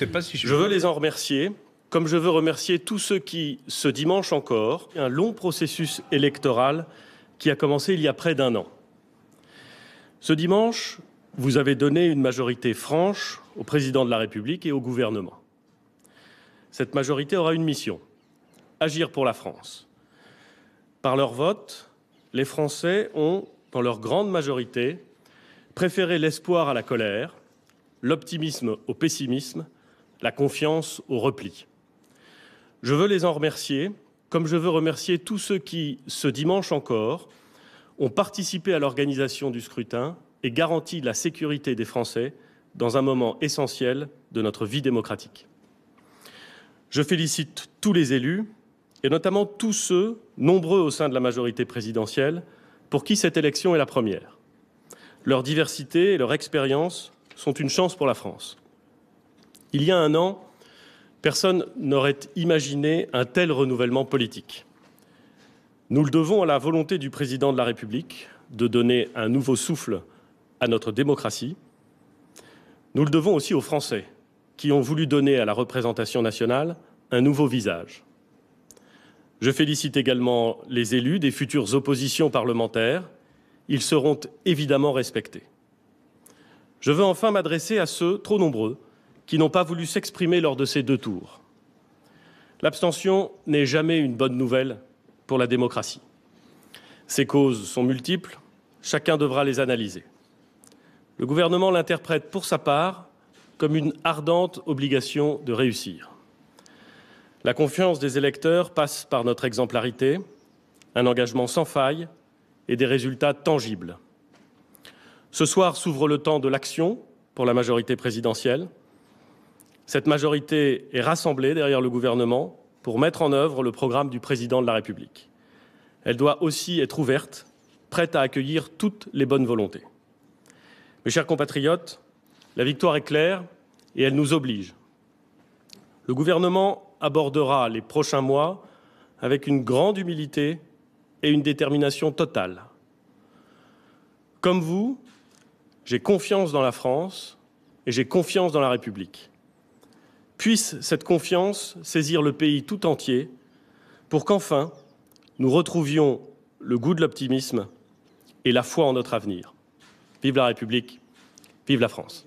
sais pas si Je veux les en remercier, comme je veux remercier tous ceux qui, ce dimanche encore, un long processus électoral qui a commencé il y a près d'un an. Ce dimanche, vous avez donné une majorité franche au président de la République et au gouvernement. Cette majorité aura une mission, agir pour la France. Par leur vote, les Français ont, dans leur grande majorité, préféré l'espoir à la colère, l'optimisme au pessimisme, la confiance au repli. Je veux les en remercier, comme je veux remercier tous ceux qui, ce dimanche encore, ont participé à l'organisation du scrutin et garanti la sécurité des Français dans un moment essentiel de notre vie démocratique. Je félicite tous les élus, et notamment tous ceux, nombreux au sein de la majorité présidentielle, pour qui cette élection est la première. Leur diversité et leur expérience sont une chance pour la France. Il y a un an, personne n'aurait imaginé un tel renouvellement politique. Nous le devons à la volonté du président de la République de donner un nouveau souffle à notre démocratie. Nous le devons aussi aux Français qui ont voulu donner à la représentation nationale un nouveau visage. Je félicite également les élus des futures oppositions parlementaires. Ils seront évidemment respectés. Je veux enfin m'adresser à ceux, trop nombreux, qui n'ont pas voulu s'exprimer lors de ces deux tours. L'abstention n'est jamais une bonne nouvelle pour la démocratie. Ces causes sont multiples, chacun devra les analyser. Le gouvernement l'interprète pour sa part comme une ardente obligation de réussir. La confiance des électeurs passe par notre exemplarité, un engagement sans faille et des résultats tangibles. Ce soir s'ouvre le temps de l'action pour la majorité présidentielle. Cette majorité est rassemblée derrière le gouvernement pour mettre en œuvre le programme du président de la République. Elle doit aussi être ouverte, prête à accueillir toutes les bonnes volontés. Mes chers compatriotes, la victoire est claire et elle nous oblige. Le gouvernement abordera les prochains mois avec une grande humilité et une détermination totale. Comme vous, j'ai confiance dans la France et j'ai confiance dans la République. Puisse cette confiance saisir le pays tout entier pour qu'enfin nous retrouvions le goût de l'optimisme et la foi en notre avenir. Vive la République, vive la France.